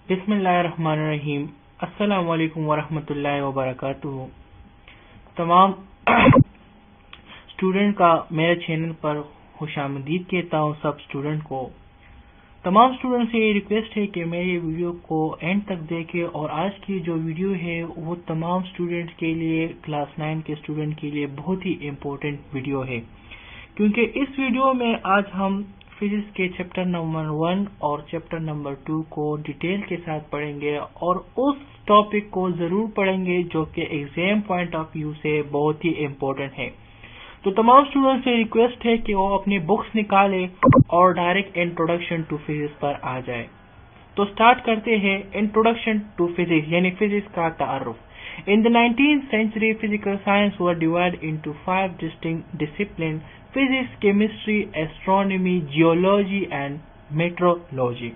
بسم اللہ الرحمن الرحیم. السلام علیکم ورحمۃ اللہ وبرکاتہ. تمام اسٹوڈنٹ کا میرے چینل پر خوش آمدید کہتا ہوں. سب اسٹوڈنٹ کو تمام اسٹوڈنٹ سے یہ ریکویسٹ ہے کہ میری ویڈیو کو اینڈ تک دیکھیں، اور آج کی جو ویڈیو ہے وہ تمام اسٹوڈنٹ کے لیے، کلاس 9 کے اسٹوڈنٹ کے لیے بہت ہی امپورٹنٹ ویڈیو ہے، کیونکہ اس ویڈیو میں آج ہم فزکس کے چیپٹر نمبر 1 اور چیپٹر نمبر 2 کو ڈیٹیل کے ساتھ پڑھیں گے، اور اس ٹاپک کو ضرور پڑھیں گے جو کہ ایگزام پوائنٹ آف ویو سے بہت ہی امپورٹنٹ ہے. تو تمام اسٹوڈنٹ سے ریکویسٹ ہے کہ وہ اپنی بکس نکالے اور ڈائریکٹ انٹروڈکشن ٹو فزکس پر آ جائے. تو سٹارٹ کرتے ہیں. انٹروڈکشن ٹو فزکس یعنی فزکس کا تعارف. In the 19th century, physical science were divided into 5 distinct disciplines: physics, chemistry, astronomy, geology and meteorology.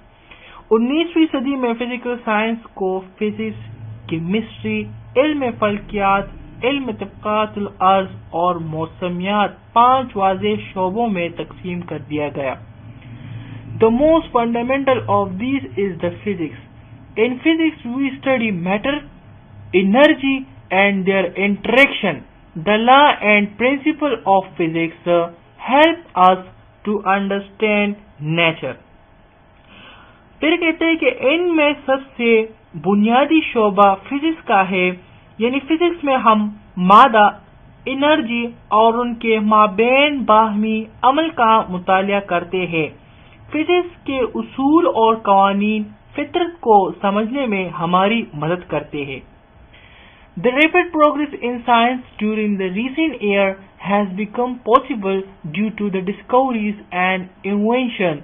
19ویں صدی میں فزیکل سائنس کو فزکس، کیمسٹری، علم فلکیات، علم طبقات الارض اور موسمیات 5 واضح شعبوں میں تقسیم کر دیا گیا. The most fundamental of these is the physics. In physics we study matter, energy and their interaction. The law and principle of physics help us to understand nature. پھر کہتے ہیں کہ ان میں سب سے بنیادی شعبہ فزکس کا ہے، یعنی فزکس میں ہم مادہ، انرجی اور ان کے مابین باہمی عمل کا مطالعہ کرتے ہیں. فزکس کے اصول اور قوانین فطرت کو سمجھنے میں ہماری مدد کرتے ہیں. The rapid progress in science during the recent year has become possible due to the discoveries and invention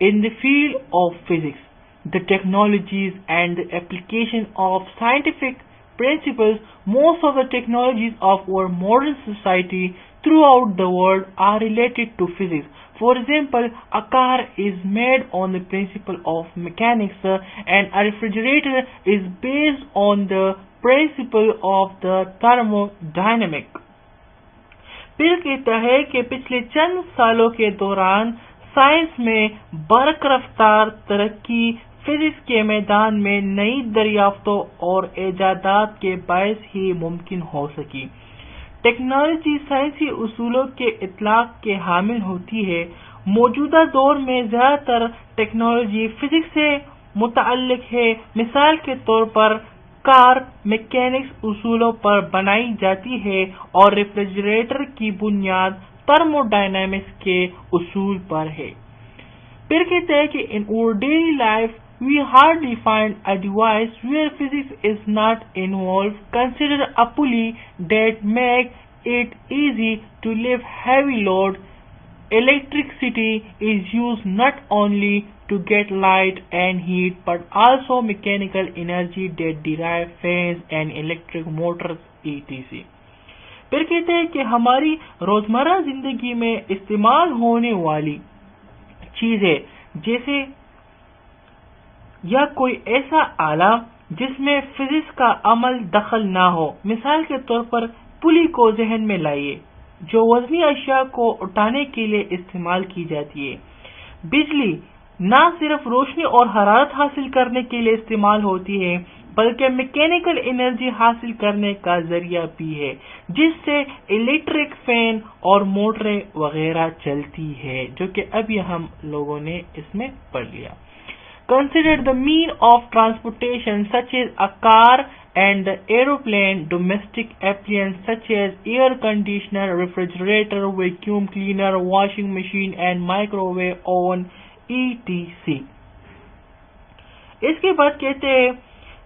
in the field of physics, the technologies and the application of scientific principles. Most of the technologies of our modern society throughout the world are related to physics. For example, a car is made on the principle of mechanics, and a refrigerator is based on the principle of the thermodynamic. پھر کہتا ہے کہ پچھلے چند سالوں کے دوران science میں برق رفتار ترقی فزکس کے میدان میں نئی دریافتوں اور ایجادات کے باعث ہی ممکن ہو سکی. ٹیکنالوجی سائنسی اصولوں کے اطلاق کے حامل ہوتی ہے. موجودہ دور میں زیادہ تر ٹیکنالوجی فزکس سے متعلق ہے. مثال کے طور پر کار میکینکس اصولوں پر بنائی جاتی ہے اور ریفریجریٹر کی بنیاد تھرموڈائنامکس کے اصول پر ہے. پھر کہتے ہیں کہ in our daily life we hardly find a device where physics is not involved. Consider a pulley that makes it easy to lift heavy load. Electricity is used not only to get light and heat but also mechanical energy that derive fans and electric motors etc. پھر کہتے ہیں کہ ہماری روزمرہ زندگی میں استعمال ہونے والی چیزیں جیسے یا کوئی ایسا آلہ جس میں فزکس کا عمل دخل نہ ہو. مثال کے طور پر پلی کو ذہن میں لائیے جو وزنی اشیاء کو اٹھانے کے لیے استعمال کی جاتی ہے. بجلی نہ صرف روشنی اور حرارت حاصل کرنے کے لیے استعمال ہوتی ہے بلکہ میکینیکل انرجی حاصل کرنے کا ذریعہ بھی ہے جس سے الیکٹرک فین اور موٹریں وغیرہ چلتی ہے، جو کہ ابھی ہم لوگوں نے اس میں پڑھ لیا. Consider the mean of transportation such as a car and the aeroplane, domestic appliances such as air conditioner, refrigerator, vacuum cleaner, washing machine and microwave oven etc. اس کے بعد کہتے ہیں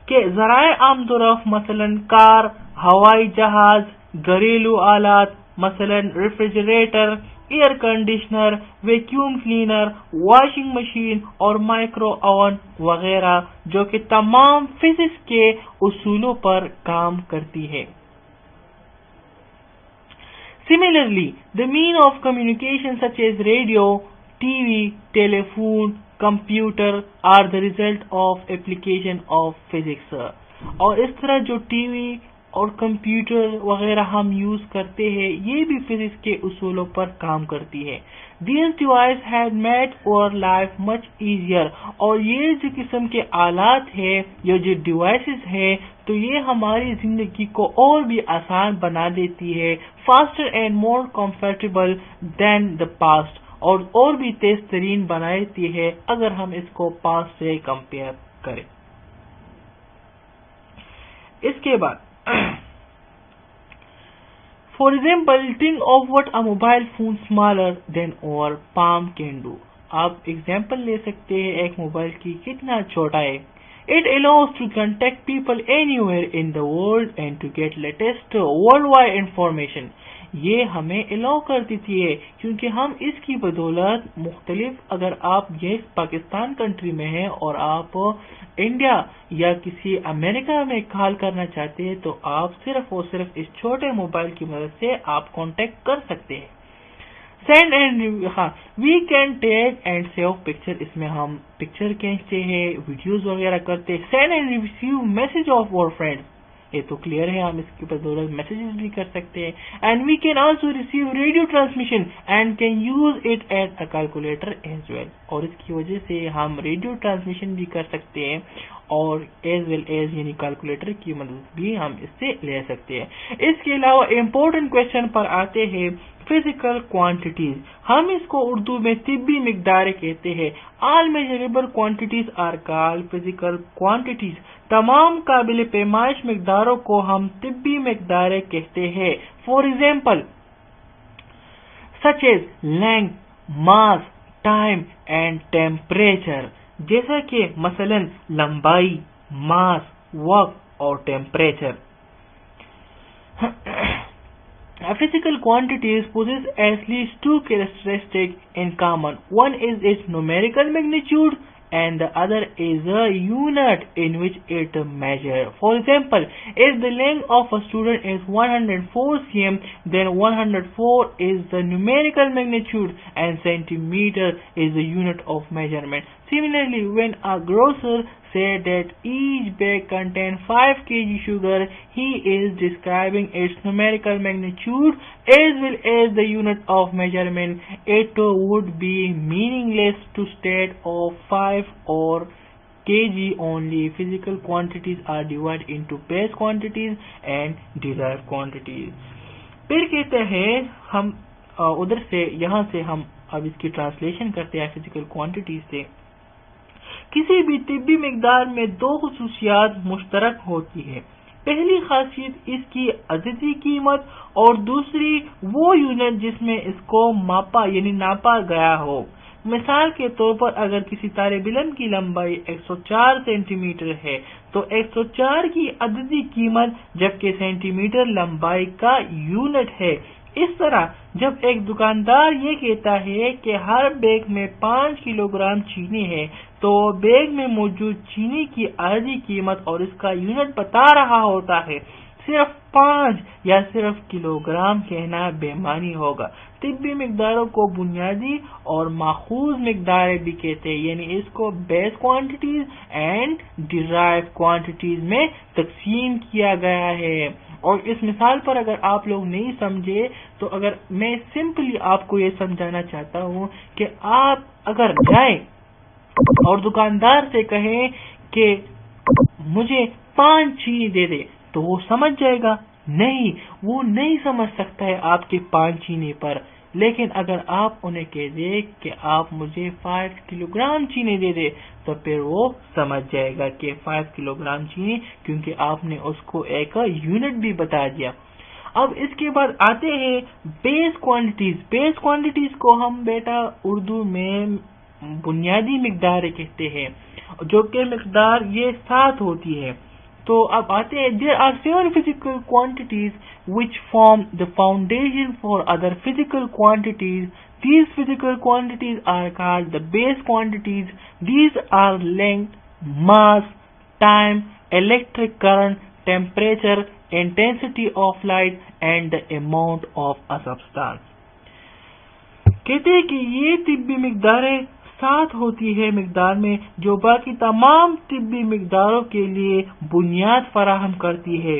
کہ ذرائع آمد و رفت مثلا کار، ہوائی جہاز، گھریلو آلات مثلا refrigerator, air conditioner, vacuum cleaner, washing machine اور مائکرو اوون وغیرہ، جو کہ تمام فزکس کے اصولوں پر کام کرتی ہے. Similarly, the means of communication such as radio, TV, telephone, computer are the result of application of physics. اور اس طرح جو ٹی وی، اور کمپیوٹر وغیرہ ہم یوز کرتے ہیں، یہ بھی فزکس کے اصولوں پر کام کرتی ہے. These devices had made our life much easier. اور یہ جو قسم کے آلات ہیں، یہ جو ڈیوائسز ہیں، تو یہ ہماری زندگی کو اور بھی آسان بنا دیتی ہے. faster and more comfortable than the past. اور بھی تیز ترین بنا دیتی ہے اگر ہم اس کو پاسٹ سے کمپیئر کریں. اس کے بعد For example, think of what a mobile phone smaller than our palm can do. آپ ایگزامپل لے سکتے ہیں ایک موبائل کی کتنا چھوٹا ہے. It allows to contact people anywhere in the world and to get latest worldwide information. یہ ہمیں الاؤ کر دیتی ہے کیونکہ ہم اس کی بدولت مختلف، اگر آپ یہ پاکستان کنٹری میں ہیں اور آپ انڈیا یا کسی امریکہ میں کال کرنا چاہتے ہیں تو آپ صرف اور صرف اس چھوٹے موبائل کی مدد سے آپ کانٹیکٹ کر سکتے ہیں. Send and we can take and save picture, اس میں ہم پکچر کھینچتے ہیں، ویڈیوز وغیرہ کرتے ہیں. Send and receive message of اور فرینڈ، یہ تو کلیئر ہے، ہم اس کی بدولت میسیجز بھی کر سکتے ہیں. And we can also receive radio transmission and can use it as a calculator as well. اور اس کی وجہ سے ہم ریڈیو ٹرانسمیشن بھی کر سکتے ہیں اور ایز ویل ایز یعنی کیلکولیٹر کی مدد بھی ہم اس سے لے سکتے ہیں. اس کے علاوہ امپورٹنٹ کوشچن پر آتے ہیں فزیکل کوانٹیٹیز. ہم اس کو اردو میں طبی مقدار کہتے ہیں. All measurable quantities are called physical quantities. تمام قابل پیمائش مقداروں کو ہم طبی مقدار کہتے ہیں. For example such as length, mass, time and temperature, جیسا کہ مثلا لمبائی، ماس، وقت اور temperature. Physical quantities possess at least two characteristics in common. One is its numerical magnitude and the other is the unit in which it measures. For example, if the length of a student is 104 cm, then 104 is the numerical magnitude and centimeter is the unit of measurement. Similarly, when a grocer said that each bag contains 5 kg sugar, he is describing its numerical magnitude as well as the unit of measurement. It would be meaningless to state of 5 or kg only. Physical quantities are divided into base quantities and derived quantities. پھر کہتے ہیں ہم ادھر سے یہاں سے ہم اب اس کی ٹرانسلیشن کرتے ہیں فزیکل کوانٹیٹیز سے. کسی بھی طبی مقدار میں دو خصوصیات مشترک ہوتی ہے. پہلی خاصیت اس کی عددی قیمت اور دوسری وہ یونٹ جس میں اس کو ماپا یعنی ناپا گیا ہو. مثال کے طور پر اگر کسی طالب علم کی لمبائی 104 سینٹی میٹر ہے تو 104 کی عددی قیمت جبکہ سینٹی میٹر لمبائی کا یونٹ ہے. اس طرح جب ایک دکاندار یہ کہتا ہے کہ ہر بیگ میں 5 کلو گرام چینی ہے تو بیگ میں موجود چینی کی عددی قیمت اور اس کا یونٹ بتا رہا ہوتا ہے. صرف 5 یا صرف کلو گرام کہنا بے معنی ہوگا. طبی مقداروں کو بنیادی اور ماخوذ مقدار بھی کہتے ہیں، یعنی اس کو بیس کوانٹیٹیز اینڈ ڈیرائیو کوانٹیٹیز میں تقسیم کیا گیا ہے. اور اس مثال پر اگر آپ لوگ نہیں سمجھے تو اگر میں سمپلی آپ کو یہ سمجھانا چاہتا ہوں کہ آپ اگر جائیں اور دکاندار سے کہیں کہ مجھے 5 چینی دے دے تو وہ سمجھ جائے گا؟ نہیں، وہ نہیں سمجھ سکتا ہے آپ کے 5 چینی پر. لیکن اگر آپ انہیں کہہ دیں کہ آپ مجھے 5 کلو گرام چینی دے دے تو پھر وہ سمجھ جائے گا کہ 5 کلو گرام چینی، کیونکہ آپ نے اس کو ایک یونٹ بھی بتا دیا. اب اس کے بعد آتے ہیں بیس کوانٹیٹیز. بیس کوانٹیٹیز کو ہم بیٹا اردو میں بنیادی مقدار کہتے ہیں، جو کہ مقدار یہ 7 ہوتی ہے. تو اب آتے ہیں there are 7 physical quantities which form the foundation for other physical quantities. These physical quantities are called the base quantities. These are length, mass, time, electric current, temperature, intensity of light and the amount of a substance. کہتے ہیں کہ یہ طبی مقداریں 7 ہوتی ہے مقدار میں جو باقی تمام طبی مقداروں کے لیے بنیاد فراہم کرتی ہے.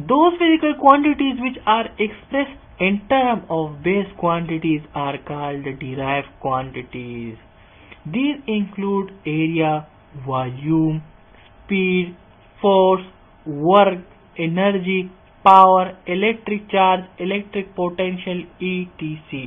those physical quantities which are expressed in terms of base quantities are called derived quantities. These include area, volume, speed, force, work, energy, power, electric charge, electric potential, etc.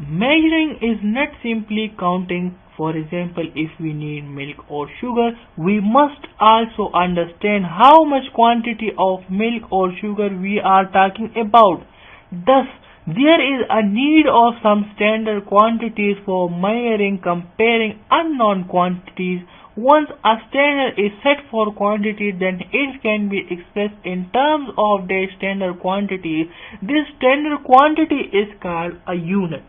measuring is not simply counting. For example, if we need milk or sugar, we must also understand how much quantity of milk or sugar we are talking about. Thus, there is a need of some standard quantities for measuring, comparing unknown quantities. Once a standard is set for quantity, then it can be expressed in terms of that standard quantity. This standard quantity is called a unit.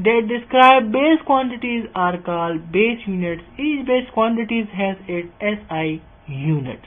that describe base quantities are called base units. Each base quantities has its SI units.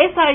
SI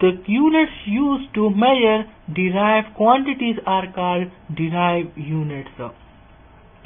the units used to measure derived quantities are called derived units.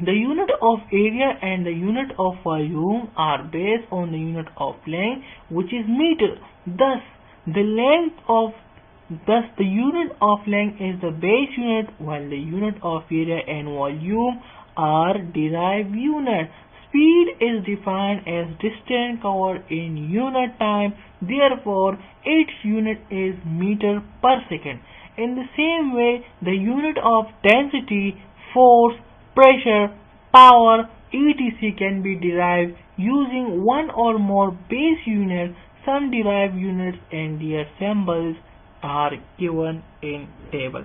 The unit of area and the unit of volume are based on the unit of length, which is meter. Thus, the unit of length is the base unit, while the unit of area and volume are derived units. Speed is defined as distance covered in unit time. Therefore, its unit is meter per second. In the same way, the unit of density, force, pressure, power, etc. can be derived using one or more base units. Some derived units and their symbols are given in table.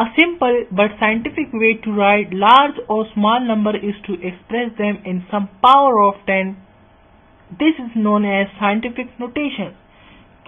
a simple but scientific way to write large or small number is to express them in some power of 10. This is known as scientific notation.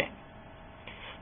10।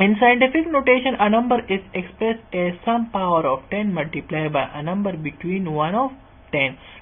In scientific notation, a number is expressed as some power of 10 multiplied by a number between 1 of 10.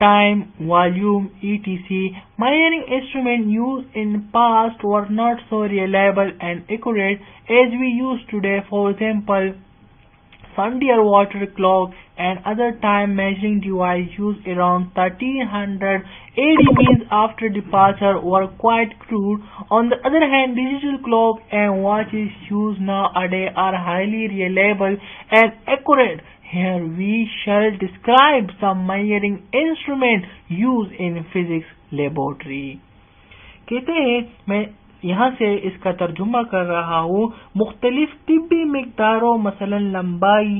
time, volume, etc. Measuring instruments used in past were not so reliable and accurate as we use today. For example, sundial water clock and other time measuring devices used around 1300 AD means after departure were quite crude. On the other hand, digital clock and watches used nowadays are highly reliable and accurate. Here we shall describe some measuring instruments used in physics laboratory. کہتے ہیں میں یہاں سے اس کا ترجمہ کر رہا ہوں. مختلف طبی مقداروں مثلا لمبائی،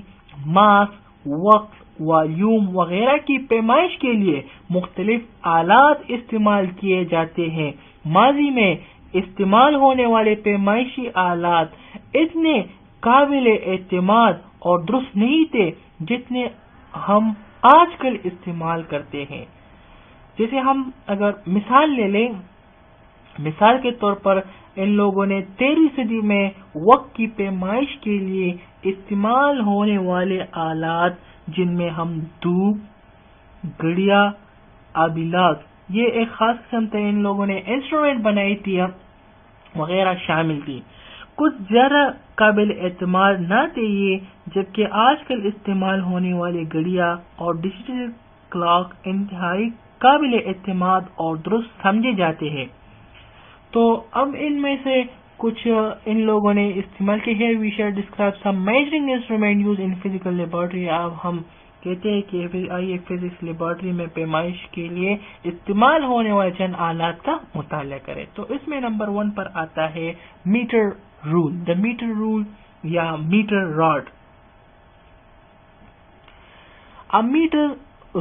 ماس، وقت، والیوم وغیرہ کی پیمائش کے لیے مختلف آلات استعمال کیے جاتے ہیں. ماضی میں استعمال ہونے والے پیمائشی آلات اتنے قابل اعتماد اور درست نہیں تھے جتنے ہم آج کل استعمال کرتے ہیں. جیسے ہم اگر مثال لے لیں، مثال کے طور پر ان لوگوں نے 13ویں صدی میں وقت کی پیمائش کے لیے استعمال ہونے والے آلات جن میں ہم دھوپ، گھڑیاں، آبیلاک، یہ ایک خاص قسم سے ان لوگوں نے انسٹرومنٹ بنائی تھی وغیرہ شامل تھی. کچھ زیادہ قابل اعتماد نہ تھے یہ، جبکہ آج کل استعمال ہونے والی گھڑیاں اور ڈیجیٹل کلاک انتہائی قابل اعتماد اور درست سمجھے جاتے ہیں. تو اب ان میں سے کچھ ان لوگوں نے استعمال کی ہے. We shall describe some measuring instrument use in physical laboratory. اب ہم کہتے ہیں کہ آئیے فزکس لیبارٹری میں پیمائش کے لیے استعمال ہونے والے چند آلات کا مطالعہ کریں. تو اس میں نمبر 1 پر آتا ہے meter rule. The meter rule یا meter rod. A meter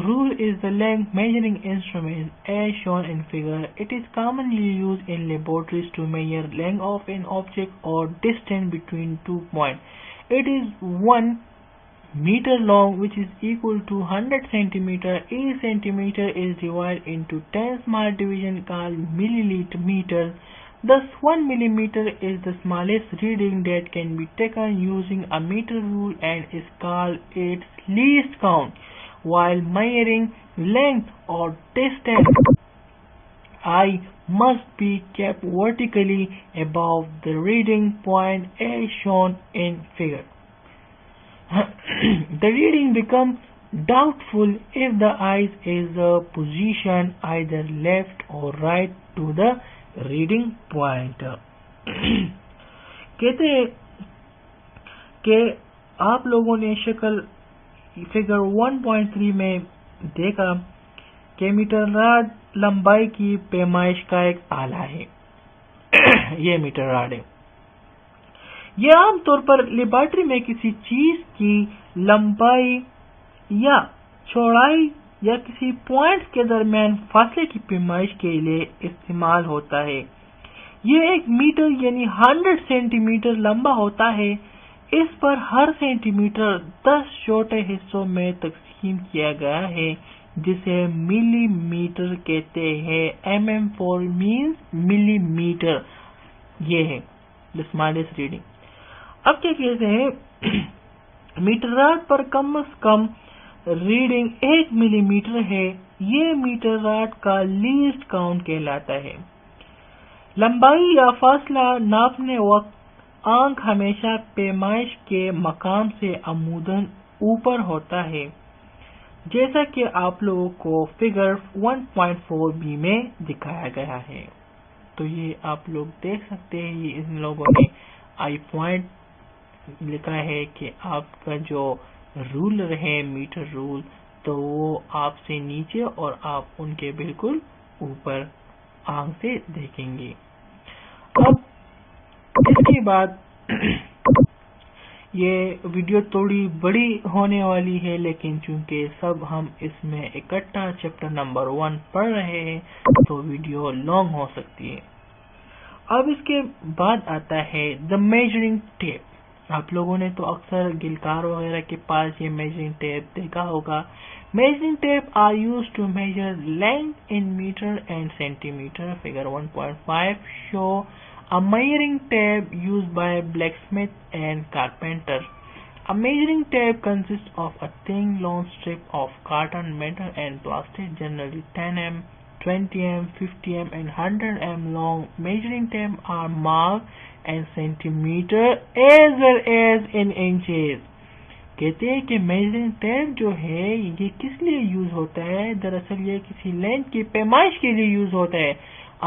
rule is the length measuring instrument as shown in figure. It is commonly used in laboratories to measure length of an object or distance between 2 points. It is 1 meter long, which is equal to 100 centimeter. Each centimeter is divided into 10 small divisions called milliliters. Thus, 1 millimeter is the smallest reading that can be taken using a meter rule and is called its least count. While measuring length or distance, eye must be kept vertically above the reading point as shown in figure. The reading becomes doubtful if the eye is positioned either left or right to the reading point. کہتے ہیں کہ آپ لوگوں نے شکل figure 1.3 میں دیکھا کہ میٹر راڈ لمبائی کی پیمائش کا ایک آلہ ہے. یہ میٹر راڈ ہے. یہ عام طور پر لیبارٹری میں کسی چیز کی لمبائی یا چوڑائی یا کسی پوائنٹ کے درمیان فاصلے کی پیمائش کے لیے استعمال ہوتا ہے. یہ ایک میٹر یعنی 100 سینٹی میٹر لمبا ہوتا ہے. اس پر ہر سینٹی میٹر 10 چھوٹے حصوں میں تقسیم کیا گیا ہے جسے ملی میٹر کہتے ہیں. mm for means ملی میٹر. یہ ہے the smallest reading. اب کیا کہتے ہیں میٹر راڈ پر کم از کم ریڈنگ 1 ملی میٹر ہے. یہ میٹر راڈ کا لیسٹ کاؤنٹ کہلاتا ہے. لمبائی یا فاصلہ ناپنے وقت آنکھ ہمیشہ پیمائش کے مقام سے عموداً اوپر ہوتا ہے جیسا کہ آپ لوگوں کو فگر 1.4b میں دکھایا گیا ہے. تو یہ آپ لوگ دیکھ سکتے ہیں. یہ ان لوگوں نے آئی پوائنٹ لکھا ہے کہ آپ کا جو رولر ہے میٹر رول تو وہ آپ سے نیچے اور آپ ان کے بالکل اوپر آنکھ سے دیکھیں گے. اب اس کے بعد یہ ویڈیو تھوڑی بڑی ہونے والی ہے لیکن چونکہ سب ہم اس میں اکٹھا چیپٹر نمبر 1 پڑھ رہے ہیں تو ویڈیو لانگ ہو سکتی ہے. اب اس کے بعد آتا ہے دا میجرنگ ٹیپ. آپ لوگوں نے تو اکثر گلکار وغیرہ کے پاس یہ میجرنگ ٹیپ دیکھا ہوگا. Measuring tape are used to measure length in meter and centimeter. Figure 1.5 show a measuring tape used by blacksmith and carpenter. A measuring tape consists of a thin long strip of cotton, metal and plastic, generally 10 mm, 20 mm, 50 mm and 100 mm long. Measuring tape are marked in centimeter as well as in inches. کہتے ہیں کہ measuring tape جو ہے یہ کس لیے use ہوتا ہے؟ دراصل یہ کسی لینتھ کی پیمائش کے لیے یوز ہوتا ہے.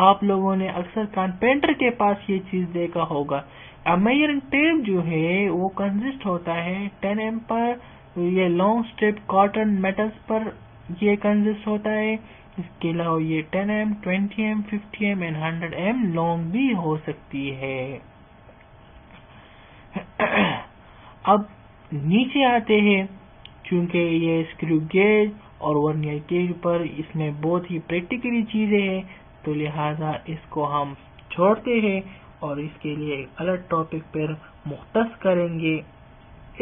آپ لوگوں نے اکثر کارپینٹر کے پاس یہ چیز دیکھا ہوگا. میجرنگ ٹیپ جو ہے وہ کنسسٹ ہوتا ہے 10 mm پر یہ لانگ اسٹرپ کاٹن میٹلز پر یہ کنسسٹ ہوتا ہے. اس کے علاوہ یہ 10 mm 20 mm 50 mm and 100 mm long بھی ہو سکتی ہے. اب نیچے آتے ہیں. چونکہ یہ اسکرو گیج اور ورنیئر گیج پر اس میں بہت ہی پریکٹیکلی چیزیں ہیں تو لہٰذا اس کو ہم چھوڑتے ہیں اور اس کے لیے ایک الگ ٹاپک پر مختص کریں گے.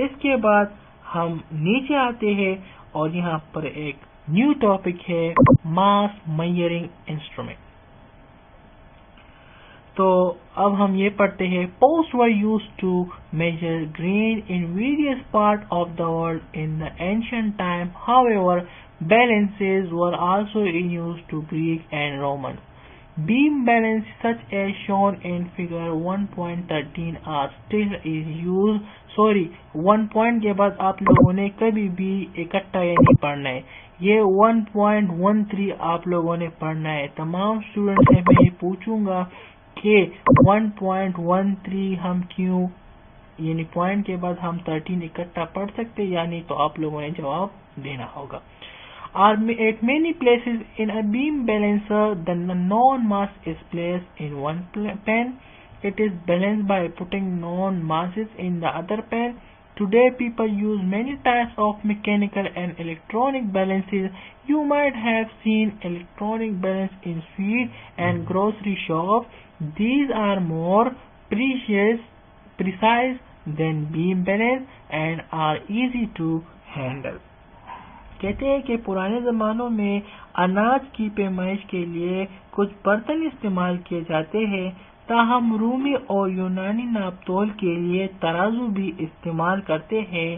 اس کے بعد ہم نیچے آتے ہیں اور یہاں پر ایک نیو ٹاپک ہے ماس میئرنگ انسٹرومنٹ. تو اب ہم یہ پڑھتے ہیں posts were used to measure grain in various parts of the world in the ancient time. However, balances were also in use to Greek and Romans. Beam balance such as shown in figure 1.13 are still is used. Sorry, 1 point کے بعد آپ لوگوں نے کبھی بھی اکٹھا یہ نہیں پڑھنا ہے. یہ 1.13 آپ لوگوں نے پڑھنا ہے. تمام اسٹوڈنٹ سے میں یہ پوچھوں گا کہ 1.13 ہم کیوں یعنی پوائنٹ کے بعد ہم 13 اکٹھا پڑھ سکتے یعنی تو آپ لوگوں نے جواب دینا ہوگا. At many places in a beam balancer, the known mass is placed in one pan. It is balanced by putting known masses in the other pan. Today, people use many types of mechanical and electronic balances. You might have seen electronic balance in sweet and grocery shops. These are more precise than beam balance and are easy to handle. کہتے ہیں کہ پرانے زمانوں میں اناج کی پیمائش کے لیے کچھ برتن استعمال کیے جاتے ہیں. تاہم رومی اور یونانی ناپ تول کے لیے ترازو بھی استعمال کرتے ہیں.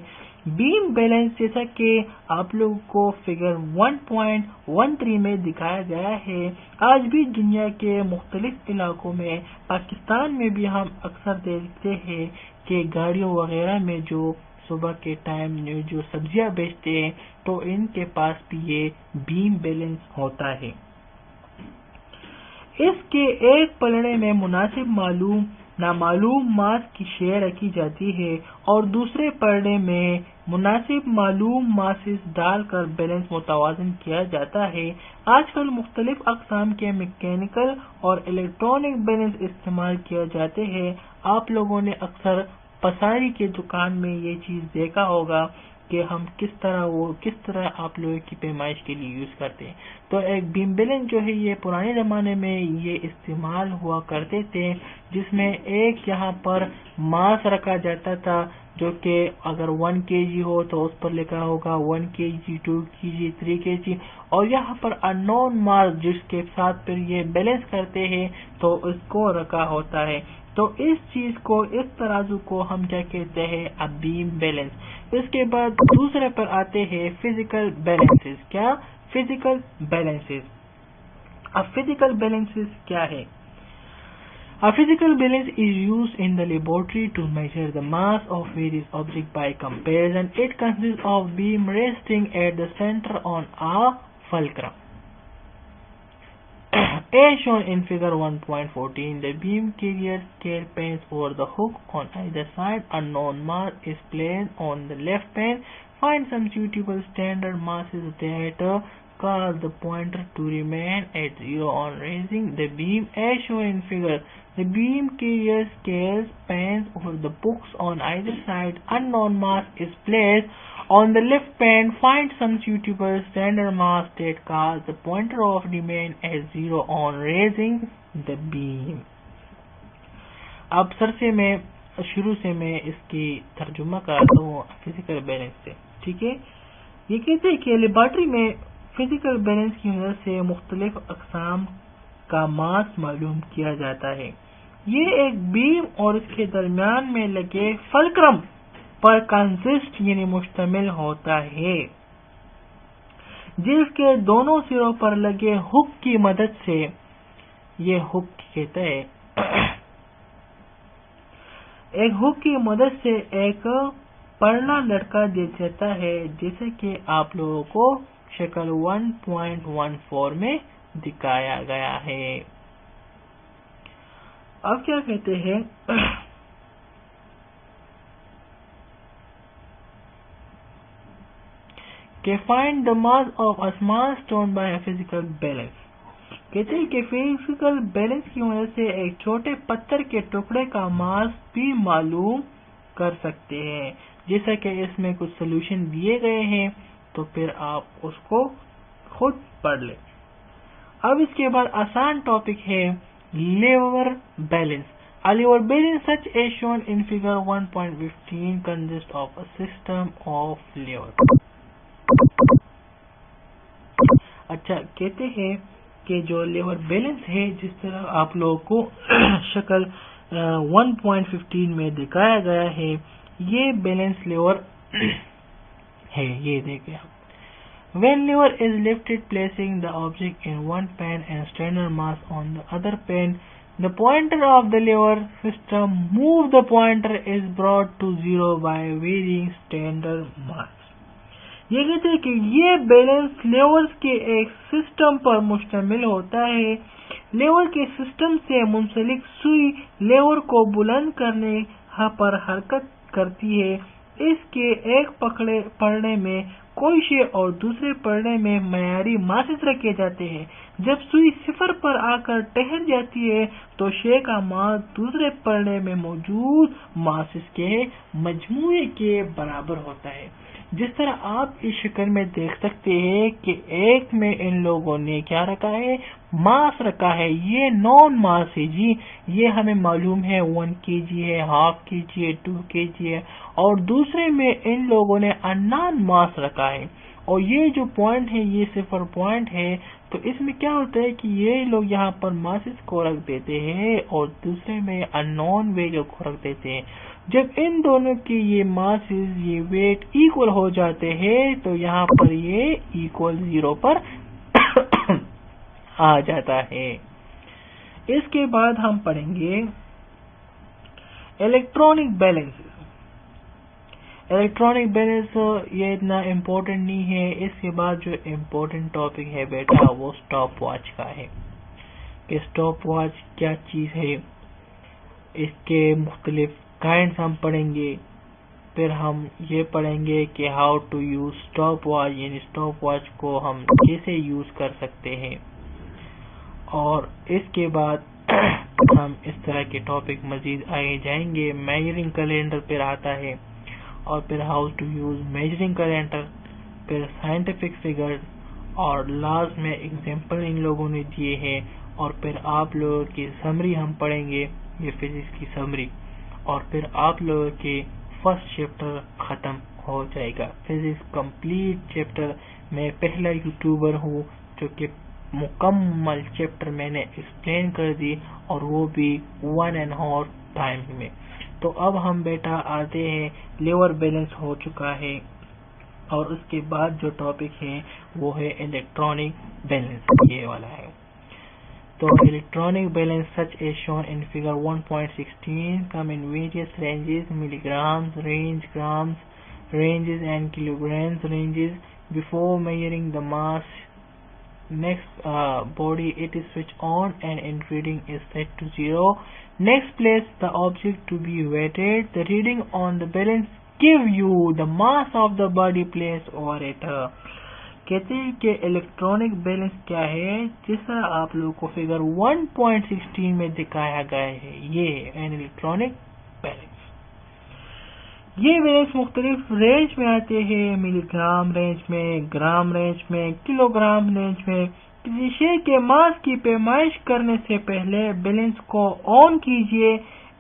بیم بیلنس جیسا کہ آپ لوگوں کو فگر 1.13 میں دکھایا گیا ہے آج بھی دنیا کے مختلف علاقوں میں پاکستان میں بھی ہم اکثر دیکھتے ہیں کہ گاڑیوں وغیرہ میں جو صبح کے ٹائم جو سبزیاں بیچتے ہیں تو ان کے پاس بھی یہ بیم بیلنس ہوتا ہے. اس کے ایک پلڑے میں مناسب نامعلوم ماس کی شے رکھی جاتی ہے اور دوسرے پلڑے میں مناسب معلوم ماسز ڈال کر بیلنس متوازن کیا جاتا ہے. آج کل مختلف اقسام کے میکینیکل اور الیکٹرانک بیلنس استعمال کیے جاتے ہیں. آپ لوگوں نے اکثر پساری کے دکان میں یہ چیز دیکھا ہوگا کہ ہم کس طرح آپ لوگوں کی پیمائش کے لیے یوز کرتے ہیں. تو ایک بیم بیلنس جو ہے یہ پرانے زمانے میں یہ استعمال ہوا کرتے تھے جس میں ایک یہاں پر ماس رکھا جاتا تھا جو کہ اگر 1 kg ہو تو اس پر لکھا ہوگا 1 kg 2 kg 3 kg اور یہاں پر انون ماس جس کے ساتھ پھر یہ بیلنس کرتے ہیں تو اس کو رکھا ہوتا ہے. تو اس چیز کو اس ترازو کو ہم کیا کہتے ہیں بیم بیلنس. اس کے بعد دوسرے پر آتے ہیں فزیکل بیلنسز. کیا فزیکل بیلنسز. اب فزیکل بیلنسز کیا ہے؟ A physical balance is used in the laboratory to measure the mass of various objects by comparison. It consists of beam resting at the center on a fulcrum. As shown in figure 1.14, the beam carrier scale pans over the hook on either side. A known mass is placed on the left pan. Find some suitable standard masses that cause the pointer to remain at 0 on raising the beam. As shown in figure, the beam carrier scales pans over the books on either side. Unknown mass is placed on the left pan. Find some suitable standard mass that cause the pointer of remain at 0 on raising the beam. اب شروع سے میں اس کی ترجمہ کرتا ہوں physical balance سے. ٹھیک ہے. یہ کہتے ہیں کہ لیبارٹری میں فزیکل بیلنس کی مدد سے مختلف اقسام کا ماس معلوم کیا جاتا ہے. یہ ایک بیم اور اس کے درمیان میں لگے فلکرم پر کنسسٹ یعنی مشتمل ہوتا ہے جس کے دونوں سروں پر لگے ہک کی مدد سے یہ ہک کہتا ہے ایک ہک کی مدد سے ایک پرنا لٹکا دیا جاتا ہے جیسے کہ آپ لوگوں کو شکل 1.14 میں دکھایا گیا ہے. اب کیا کہتے ہیں کہ find the mass of a small stone by a physical balance. کہتے ہیں کہ فزیکل بیلنس کی وجہ سے ایک چھوٹے پتھر کے ٹکڑے کا ماس بھی معلوم کر سکتے ہیں. جیسا کہ اس میں کچھ سولوشن دیے گئے ہیں تو پھر آپ اس کو خود پڑھ لیں. اب اس کے بعد آسان ٹاپک ہے lever balance. A lever balance such as shown in figure 1.15 consists of a system of levers. اچھا کہتے ہیں کہ جو لیور بیلنس ہے جس طرح آپ لوگوں کو شکل 1.15 میں دکھایا گیا ہے یہ بیلنس لیور ہے. یہ دیکھیں آپ. When lever is lifted placing the object in one pan and standard mass on the other pan, the pointer of the lever system move the pointer is brought to zero by varying standard mass. یہ کہتے ہیں کہ یہ balance levers کے ایک system پر مشتمل ہوتا ہے. لیور کے سسٹم سے منسلک سوئی لیور کو بلند کرنے پر حرکت کرتی ہے. اس کے ایک پڑھنے میں کوئی شے اور دوسرے پڑھنے میں معیاری ماسز رکھے جاتے ہیں. جب سوئی صفر پر آ کر ٹھہر جاتی ہے تو شے کا ماس دوسرے پڑھنے میں موجود ماسز کے مجموعے کے برابر ہوتا ہے. جس طرح آپ اس شکل میں دیکھ سکتے ہیں کہ ایک میں ان لوگوں نے کیا رکھا ہے, ماس رکھا ہے. یہ نان ماس ہے جی, یہ ہمیں معلوم ہے 1 kg ہے, ہاف kg ہے, 2 kg ہے. اور دوسرے میں ان لوگوں نے انان ماس رکھا ہے. اور یہ جو پوائنٹ ہے یہ صفر پوائنٹ ہے. تو اس میں کیا ہوتا ہے کہ یہ لوگ یہاں پر ماسز کو رکھ دیتے ہیں اور دوسرے میں انون ویلیو کو رکھ دیتے ہیں. جب ان دونوں کی یہ ماسز یہ ویٹ ایکول ہو جاتے ہیں تو یہاں پر یہ ایکول 0 پر آ جاتا ہے. اس کے بعد ہم پڑھیں گے الیکٹرانک بیلنس. الیکٹرانک بیلنس یہ اتنا امپورٹنٹ نہیں ہے. اس کے بعد جو امپورٹنٹ ٹاپک ہے بیٹا وہ سٹاپ واچ کا ہے کہ سٹاپ واچ کیا چیز ہے, اس کے مختلف کائنڈز ہم پڑھیں گے. پھر ہم یہ پڑھیں گے کہ how to use stop watch, یعنی سٹاپ واچ کو ہم کیسے یوز کر سکتے ہیں. اور اس کے بعد ہم اس طرح کے ٹاپک مزید آگے جائیں گے. میجرنگ کیلنڈر پھر آتا ہے, اور پھر how to use measuring calendar, پھر سائنٹیفک فگر اور لاز میں ایگزامپل ان لوگوں نے دیے ہیں. اور پھر آپ لوگوں کی سمری ہم پڑھیں گے, یہ فزکس کی سمری. اور پھر آپ لوگوں کے فرسٹ چیپٹر ختم ہو جائے گا. فزکس کمپلیٹ چیپٹر میں پہلا یوٹیوبر ہوں جو کہ مکمل چیپٹر میں نے ایکسپلین کر دی, اور وہ بھی 1.5 ٹائم میں. تو اب ہم بیٹا آتے ہیں, لیور بیلنس ہو چکا ہے, اور اس کے بعد جو ٹاپک ہے وہ ہے الیکٹرانک بیلنس, یہ والا ہے. تو electronic balance such as shown in figure 1.16 come in various ranges, milligrams range, grams ranges and kilograms ranges. Before measuring the mass next body it is switched on and in reading is set to 0. Next place the object to be weighted. The reading on the balance give you the mass of the body placed over it. کہتے ہیں کہ electronic balance کیا ہے, جس طرح آپ لوگوں کو فگر 1.16 میں دکھایا گیا ہے. یہ الیکٹرانک بیلنس. یہ بیلنس مختلف رینج میں آتے ہیں, ملی گرام رینج میں, گرام رینج میں, کلو گرام رینج میں. کسی شے کے ماس کی پیمائش کرنے سے پہلے بیلنس کو آن کیجئے,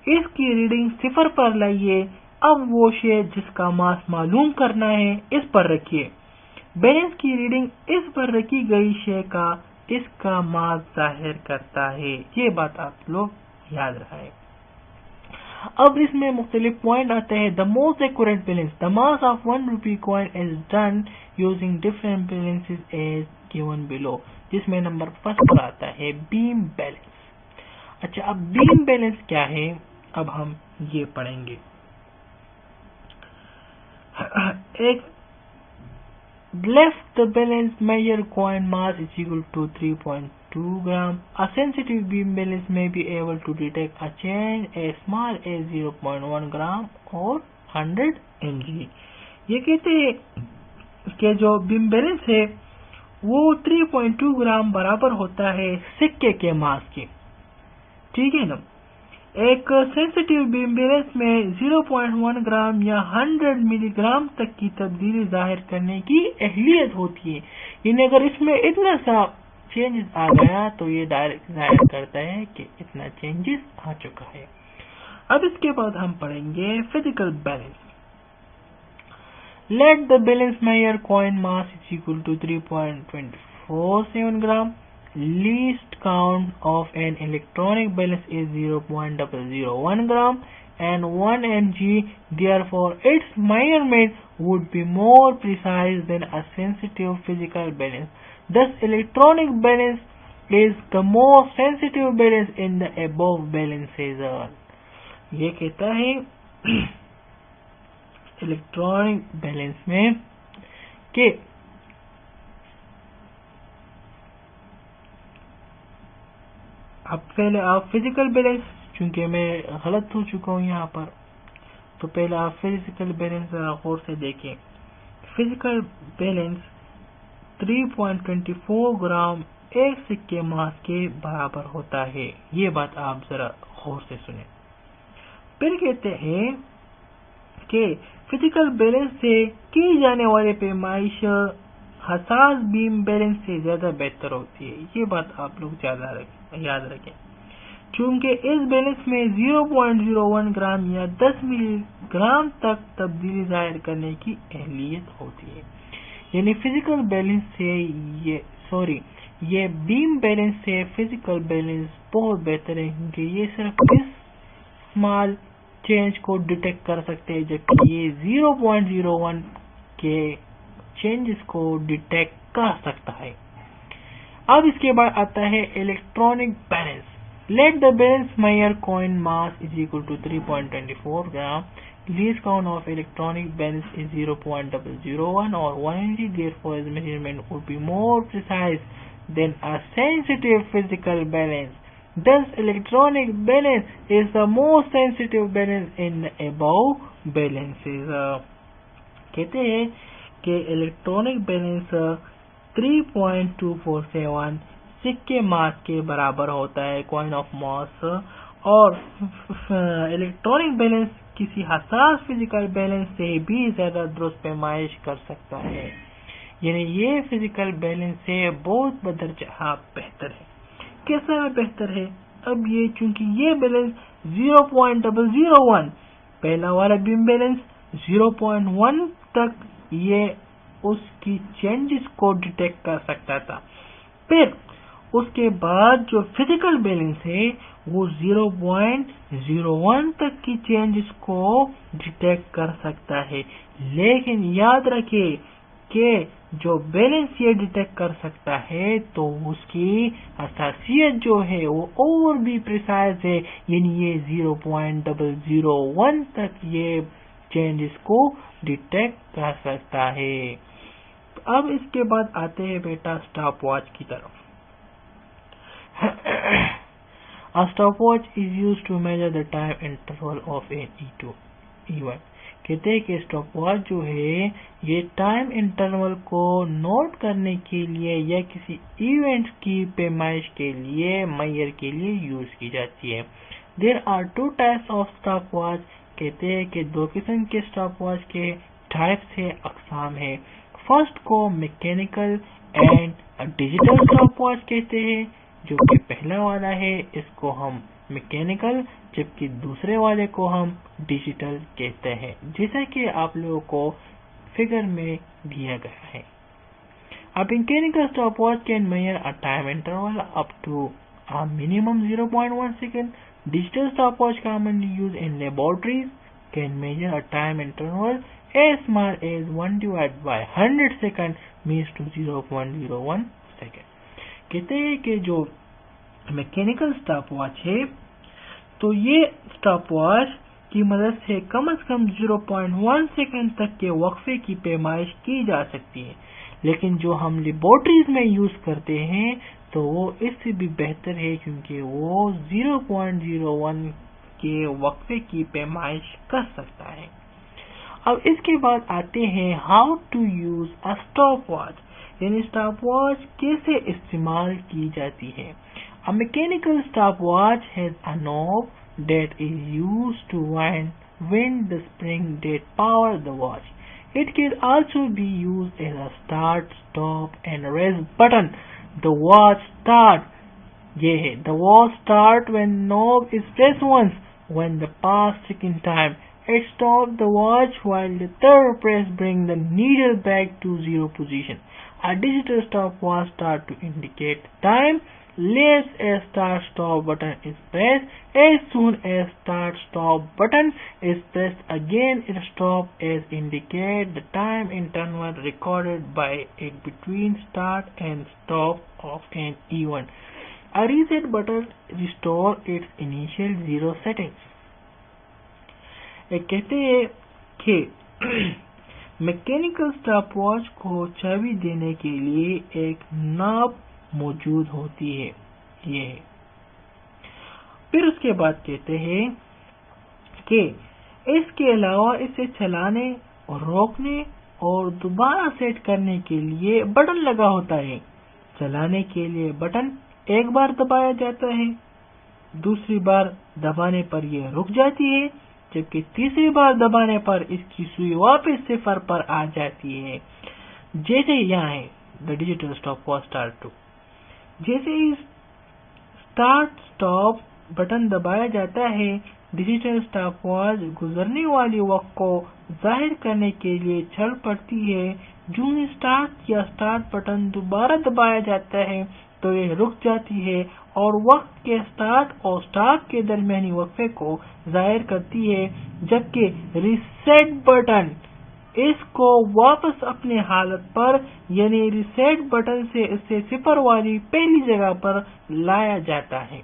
اس کی ریڈنگ 0 پر لائیے. اب وہ شے جس کا ماس معلوم کرنا ہے اس پر رکھیے. بیلنس کی ریڈنگ اس پر رکھی گئی شے کا اس کا ماس ظاہر کرتا ہے. یہ بات آپ لوگ یاد رکھیں. اب اس میں مختلف پوائنٹ آتے ہیں. The most accurate balance, the mass of 1 rupee coin is done using different balances as given below. جس میں نمبر فرسٹ پر آتا ہے بیم بیلنس. اچھا, اب بیم بیلنس کیا ہے اب ہم یہ پڑھیں گے. ایک left the balance measure coin mass is equal to 3.2 gram. A sensitive beam balance may be able to detect a change as small as 0.1 gram or 100 mg. یہ کہتے ہیں کہ جو بیم بیلنس ہے وہ 3.2 گرام برابر ہوتا ہے سکے کے ماس کے. ٹھیک ہے نا. ایک سینسٹیو بیم بیلنس میں 0.1 گرام یا 100 ملی گرام تک کی تبدیلی ظاہر کرنے کی اہلیت ہوتی ہے. یعنی اگر اس میں اتنا سا چینجز آ گیا تو یہ ڈائریکٹ ظاہر کرتا ہے کہ اتنا چینجز آ چکا ہے. اب اس کے بعد ہم پڑھیں گے physical balance. Let the balance measure coin mass is equal to 3.247 gram. Least count of an electronic balance is 0.001 gram and 1 mg. Therefore, its measurement would be more precise than a sensitive physical balance. Thus, electronic balance is the most sensitive balance in the above balances. یہ کہتا ہے electronic balance میں کہ اب پہلے آپ physical balance, چونکہ میں غلط ہو چکا ہوں یہاں پر، تو پہلے آپ فزیکل بیلنس ذرا غور سے دیکھیں. فزیکل بیلنس 3.24 گرام ایک سکے ماس کے برابر ہوتا ہے. یہ بات آپ ذرا غور سے سنیں. پھر کہتے ہیں کہ فزیکل بیلنس سے کی جانے والی پیمائش حساس بیم بیلنس سے زیادہ بہتر ہوتی ہے. یہ بات آپ لوگ یاد رکھیں. چونکہ اس بیلنس میں 0.01 گرام یا 10 ملی گرام تک تبدیلی ظاہر کرنے کی اہلیت ہوتی ہے. یعنی فزیکل بیلنس سے یہ بیم بیلنس سے فزیکل بیلنس بہت بہتر ہے، کیونکہ یہ صرف اس اسمال چینج کو ڈیٹیکٹ کر سکتے ہیں، جبکہ یہ 0.01 کے چینجز کو ڈیٹیکٹ کر سکتا ہے. اب اس کے بعد آتا ہے electronic balance. Let the balance measure coin mass is equal to 3.24 gram. Least count of electronic balance is 0.001 or 1 mg. Therefore, its measurement would be more precise than a sensitive physical balance. Thus, electronic balance is the most sensitive balance in the above balances. کہتے ہیں کہ electronic balance 3.247 سکے ماس کے برابر ہوتا ہے، coin of mass, اور electronic balance کسی حساس فزیکل بیلنس سے بھی زیادہ درست پیمائش کر سکتا ہے. یعنی یہ فزیکل بیلنس سے بہت بدرجہ بہتر ہے. کیسا بہتر ہے؟ اب یہ چونکہ یہ بیلنس 0.001 پہلا والا بیم بیلنس 0.1 تک یہ اس کی چینجز کو ڈیٹیکٹ کر سکتا تھا. پھر اس کے بعد جو فزیکل بیلنس ہے وہ 0.01 تک کی چینجز کو ڈیٹیکٹ کر سکتا ہے. لیکن یاد رکھے کہ جو بیلنس یہ ڈیٹیکٹ کر سکتا ہے تو اس کی حساسیت جو ہے وہ اور بھی پریسائز ہے، یعنی یہ 0.001 تک یہ چینجز کو ڈیٹیکٹ کر سکتا ہے. اب اس کے بعد آتے ہیں بیٹا اسٹاپ واچ کی طرف. A stopwatch is used to measure the time interval of an event. کہتے ہیں کہ اسٹاپ واچ جو ہے یہ ٹائم انٹرول کو نوٹ کرنے کے لیے یا کسی ایونٹ کی پیمائش کے لیے میئر کے لیے یوز کی جاتی ہے. There are two types of stopwatch. کہتے ہیں کہ دو قسم کے اسٹاپ واچ کے ٹائپس ہے، اقسام ہے. فرسٹ کو mechanical and digital stop watch کہتے ہیں. جو کہ پہلا والا ہے اس کو ہم میکینیکل، جبکہ دوسرے والے کو ہم ڈیجیٹل کہتے ہیں، جیسا کہ آپ لوگوں کو فگر میں دیا گیا ہے. A mechanical stopwatch can measure a time interval up to a minimum 0.1 second. Digital stopwatch commonly used in laboratories can measure a time interval as small as 1/100 second means to 0.01 second. کہتے ہیں کہ جو mechanical stop watch ہے تو یہ stop watch کی مدد سے کم از کم 0.1 سیکنڈ تک کے وقفے کی پیمائش کی جا سکتی ہے، لیکن جو ہم لیبارٹریز میں یوز کرتے ہیں تو وہ اس سے بھی بہتر ہے، کیونکہ وہ 0.01 کے وقفے کی پیمائش کر سکتا ہے. اب اس کے بعد آتے ہیں how to use a stop watch, یعنی اسٹاپ واچ کیسے استعمال کی جاتی ہے. A mechanical stopwatch has a knob that is used to wind the spring that power the watch. It can also be used as a start, stop and rest button. The watch start. The watch start when knob is pressed once. When the past second time, it stops the watch while the third press brings the needle back to zero position. A digital stopwatch start to indicate the time. Less as start stop button is pressed. As soon as start stop button is pressed again, it stop as indicate the time interval recorded by it between start and stop of an event. A reset button restore its initial zero settings. کہتے ہیں کہ mechanical stop watch کو چابی دینے کے لیے ایک ناب موجود ہوتی ہے. یہ پھر اس کے بعد کہتے ہیں کہ اس کے علاوہ اسے چلانے اور روکنے اور دوبارہ سیٹ کرنے کے لیے بٹن لگا ہوتا ہے. چلانے کے لیے بٹن ایک بار دبایا جاتا ہے، دوسری بار دبانے پر یہ رک جاتی ہے، جبکہ تیسری بار دبانے پر اس کی سوئی واپس صفر پر آ جاتی ہے. جیسے یہاں ہے the digital stop watch start to. جیسے ہی اسٹارٹ اسٹاپ بٹن دبایا جاتا ہے، ڈیجیٹل اسٹاپ واچ گزرنے والی وقت کو ظاہر کرنے کے لیے چل پڑتی ہے. جو ہی اسٹارٹ یا اسٹارٹ بٹن دوبارہ دبایا جاتا ہے تو یہ رک جاتی ہے اور وقت کے اسٹارٹ اور اسٹاپ کے درمیانی وقفے کو ظاہر کرتی ہے، جبکہ ریسیٹ بٹن اس کو واپس اپنے حالت پر یعنی ریسیٹ بٹن سے اسے صفر والی پہلی جگہ پر لایا جاتا ہے.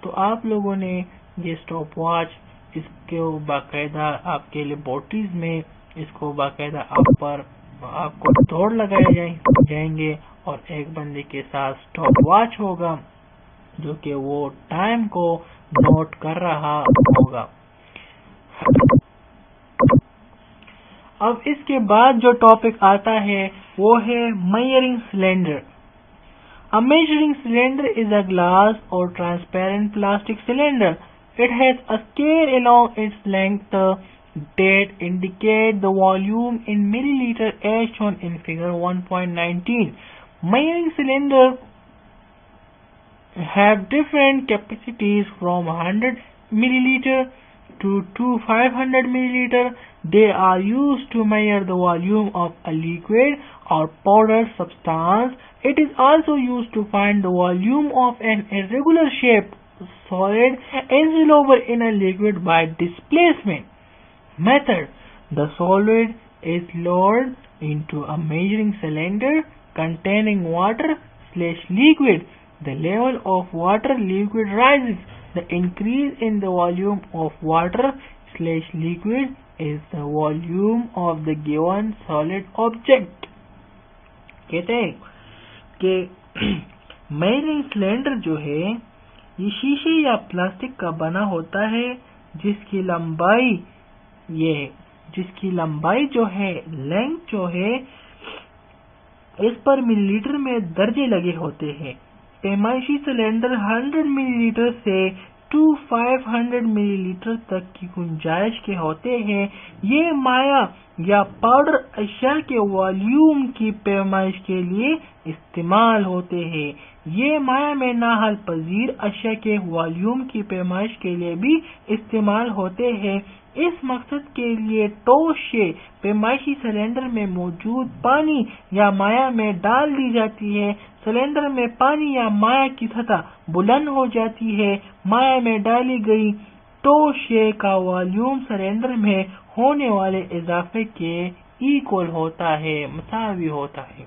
تو آپ لوگوں نے یہ اسٹاپ واچ اس کو باقاعدہ آپ کے لیبورٹریز میں اس کو باقاعدہ آپ کو دوڑ لگائے جائیں گے اور ایک بندے کے ساتھ اسٹاپ واچ ہوگا جو کہ وہ ٹائم کو نوٹ کر رہا ہوگا. اب اس کے بعد جو ٹاپک آتا ہے وہ ہے میئرنگ cylinder. A measuring cylinder is a glass or transparent plastic cylinder. It has a scale along its length that indicate the volume in milliliter as shown in figure 1.19. Measuring cylinders have different capacities from 100 milliliter to 500 milliliter. They are used to measure the volume of a liquid or powder substance. It is also used to find the volume of an irregular shaped solid insoluble in a liquid by displacement method. The solid is lowered into a measuring cylinder containing water/liquid. The level of water/liquid rises. The increase in the volume of water/liquid is the volume of the given solid object. کہتے ہیں کہ measuring cylinder جو ہے یہ شیشے یا plastic کا بنا ہوتا ہے جس کی لمبائی جو ہے لینتھ جو ہے اس پر ملی لیٹر میں درجے لگے ہوتے ہیں. پیمائشی سلنڈر 100 ملی لیٹر سے 500 ملی لیٹر تک کی گنجائش کے ہوتے ہیں. یہ مائع یا پاؤڈر اشیاء کے والیوم کی پیمائش کے لیے استعمال ہوتے ہیں. یہ مائع میں ناحل پذیر اشیاء کے والیوم کی پیمائش کے لیے بھی استعمال ہوتے ہیں. اس مقصد کے لیے ٹوشے پیمائشی سلنڈر میں موجود پانی یا مائع میں ڈال دی جاتی ہے. سلنڈر میں پانی یا مائع کی سطح بلند ہو جاتی ہے. مائع میں ڈالی گئی ٹوشے کا والیوم سلنڈر میں ہونے والے اضافے کے ایکول ہوتا ہے، مساوی ہوتا ہے.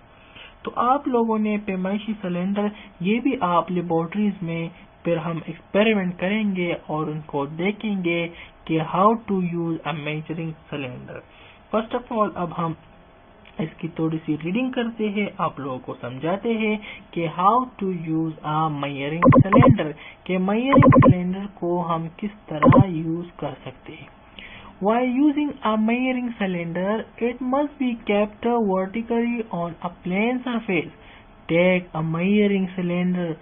تو آپ لوگوں نے پیمائشی سلنڈر یہ بھی آپ لیبورٹریز میں پھر ہم ایکسپیریمنٹ کریں گے اور ان کو دیکھیں گے کہ how to use a measuring cylinder. First of all اب ہم اس کی تھوڑی سی ریڈنگ کرتے ہیں، آپ لوگوں کو سمجھاتے ہیں کہ how to use a measuring cylinder, کہ میئرنگ سلنڈر کو ہم کس طرح یوز کر سکتے ہیں. While using a measuring cylinder, it must be kept vertically on a plane surface. Take a measuring cylinder,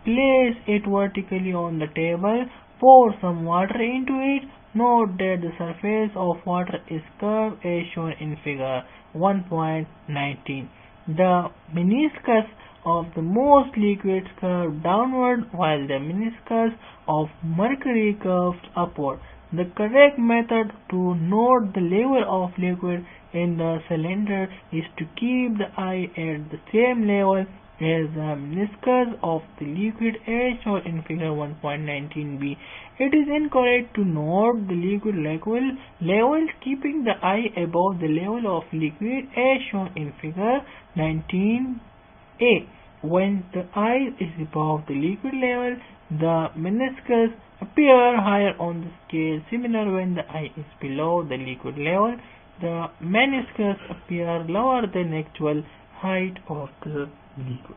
place it vertically on the table, pour some water into it. Note that the surface of water is curved as shown in figure 1.19. The meniscus of the most liquids curved downward while the meniscus of mercury curves upward. The correct method to note the level of liquid in the cylinder is to keep the eye at the same level as the meniscus of the liquid as shown in figure 1.19b. It is incorrect to note the liquid level keeping the eye above the level of liquid as shown in figure 19a. When the eye is above the liquid level, the meniscus appear higher on the scale. Similar, when the eye is below the liquid level, the meniscus appear lower than actual height of the liquid.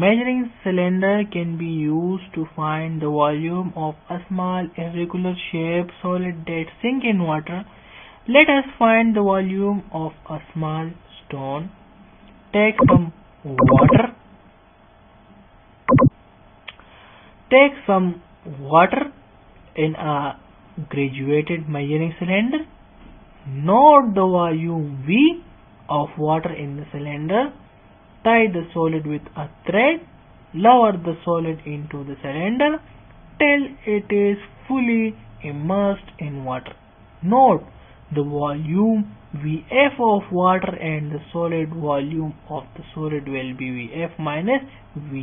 Measuring cylinder can be used to find the volume of a small irregular shaped solid that sink in water. Let us find the volume of a small stone. Take some water in a graduated measuring cylinder. Note the volume V of water in the cylinder. Tie the solid with a thread. Lower the solid into the cylinder till it is fully immersed in water. Note the volume Vf of water and the solid volume of the solid will be Vf minus Vi.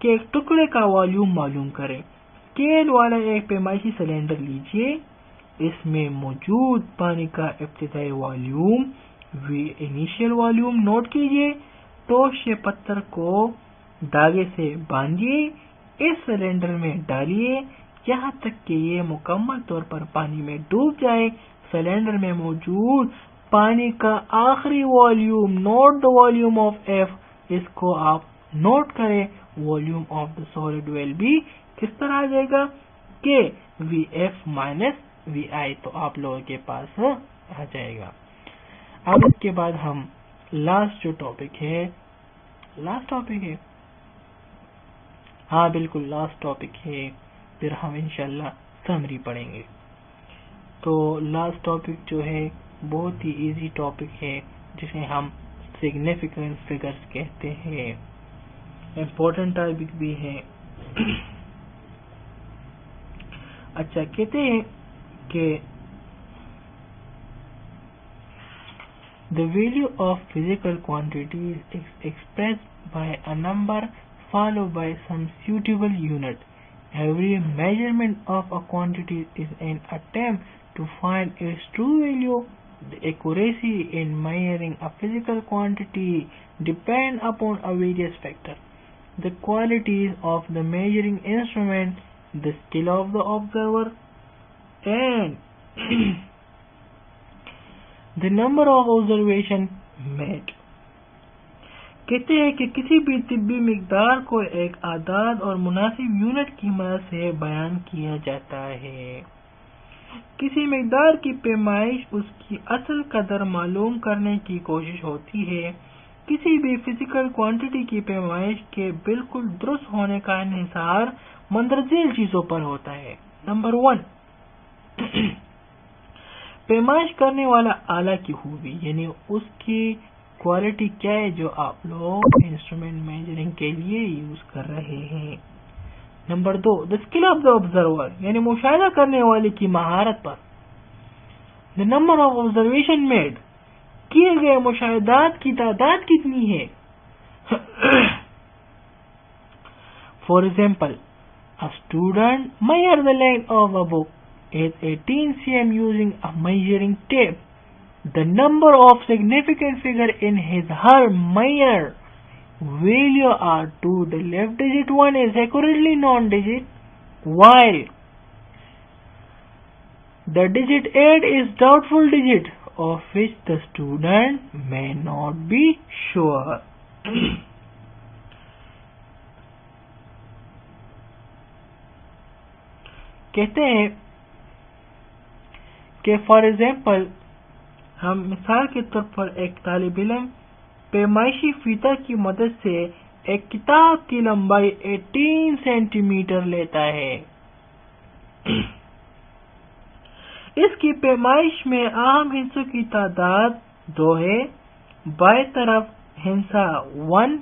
کہ ایک ٹکڑے کا volume معلوم کریں۔ Scale والا ایک پیمائشی cylinder لیجئے، اس میں موجود پانی کا ابتدائی والیوم انیشیل والیوم نوٹ کیجئے، ٹوش یا پتھر کو دھاگے سے باندھیے، اس سلنڈر میں ڈالیے یہاں تک کہ یہ مکمل طور پر پانی میں ڈوب جائے۔ سلنڈر میں موجود پانی کا آخری volume, note the volume of F, اس کو آپ نوٹ کریں۔ Volume of the solid will be کس طرح آ جائے گا کہ وی ایف مائنس وی آئی، تو آپ لوگوں کے پاس آ جائے گا۔ اب اس کے بعد ہم لاسٹ ٹاپک ہے، ہاں بالکل لاسٹ ٹاپک ہے، پھر ہم انشاءاللہ سمری پڑھیں گے۔ تو لاسٹ ٹاپک جو ہے بہت ہی ایزی ٹاپک ہے، جسے ہم سگنیفیکنٹ فگرز کہتے ہیں، امپورٹنٹ ٹاپک بھی ہے۔ اچھا، کہتے ہیں کہ the value of physical quantities is expressed by a number followed by some suitable unit. Every measurement of a quantity is an attempt to find its true value. The accuracy in measuring a physical quantity depends upon a various factors: the qualities of the measuring instrument, the skill of the observer, and the number of observation made. کہتے ہیں کہ کسی بھی طبی مقدار کو ایک اعداد اور مناسب یونٹ کی مدد سے بیان کیا جاتا ہے۔ کسی مقدار کی پیمائش اس کی اصل قدر معلوم کرنے کی کوشش ہوتی ہے۔ کسی بھی فزیکل کوانٹٹی کی پیمائش کے بالکل درست ہونے کا انحصار مندرجہ چیزوں پر ہوتا ہے۔ نمبر 1، پیمائش کرنے والا آلہ کی خوبی، یعنی اس کی کوالٹی کیا ہے جو آپ لوگ انسٹرومنٹ میجرنگ کے لیے یوز کر رہے ہیں۔ Number 2، the skill of the observer، یعنی مشاہدہ کرنے والے کی مہارت پر۔ the number of observation made، کیے گئے مشاہدات کی تعداد کتنی ہے۔ For example, a student measure the length of a book is 18 cm using a measuring tape. The number of significant figure in her measure value are 2. The left digit 1 is accurately non-digit, while the digit 8 is doubtful digit, of which the student may not be sure. کہتے ہیں کہ for example, ہم مثال کے طور پر ایک طالب علم پیمائشی فیتہ کی مدد سے ایک کتاب کی لمبائی 18 سینٹی میٹر لیتا ہے۔ اس کی پیمائش میں اہم ہندسوں کی تعداد 2 ہے، بائیں طرف ہندسہ 1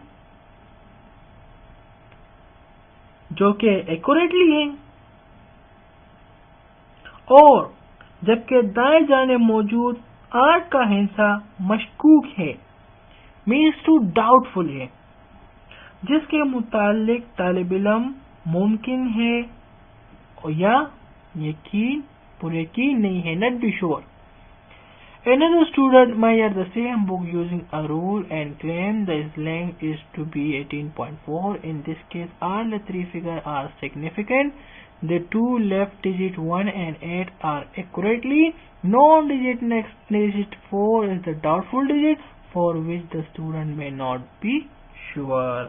جو کہ ایکوریٹلی ہے، اور جبکہ دائیں جانب موجود 8 کا ہندسہ مشکوک ہے، means to doubtful ہے، جس کے متعلق طالب علم ممکن ہے یا پر یقین نہیں ہے، not be sure. Another student measured the same book using a rule and claimed that its length is to be 18.4. In this case, all the 3 figures are significant. The 2 left digit 1 and 8 are accurately non-digit. Next digit 4 is the doubtful digit for which the student may not be sure.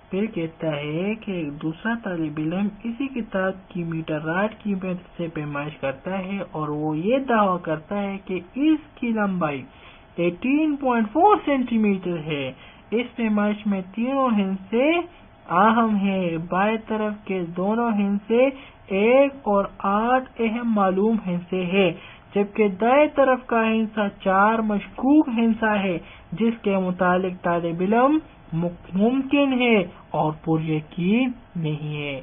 پھر کہتا ہے کہ ایک دوسرا طالب علم اسی کتاب کی میٹر راڈ کی مدد سے پیمائش کرتا ہے اور وہ یہ دعویٰ کرتا ہے کہ اس کی لمبائی 18.4 سینٹی میٹر ہے۔ اس پیمائش میں تینوں ہندسے اہم ہیں، بائیں طرف کے دونوں ہندسے 1 اور 8 اہم معلوم ہندسے ہیں، جبکہ دائیں طرف کا ہندسہ 4 مشکوک ہندسہ ہے، جس کے متعلق طالب علم ممکن ہے اور پر یقین نہیں ہے۔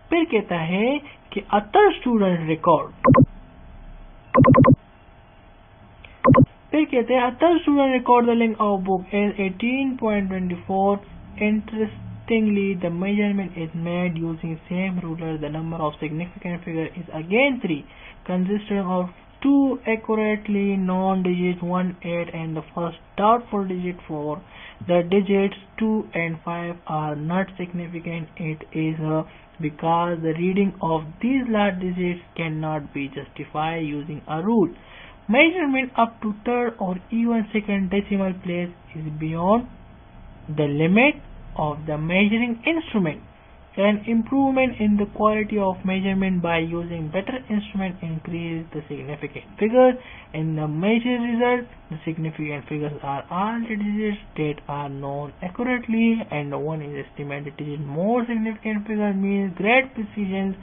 پھر کہتا ہے کہ a third student record پھر کہتے ہیں third student record the link of book as 18.24. Interestingly, the measurement is made using same ruler. The number of significant figure is again 3, consisting of 2 accurately known digits 1, 8 and the first doubtful digit 4. The digits 2 and 5 are not significant. It is because the reading of these large digits cannot be justified using a rule. Measurement up to third or even second decimal place is beyond the limit of the measuring instrument. An improvement in the quality of measurement by using better instrument increases the significant figures. In the measure result, the significant figures are all the digits that are known accurately, and one is estimated digit. More significant figure means great precision.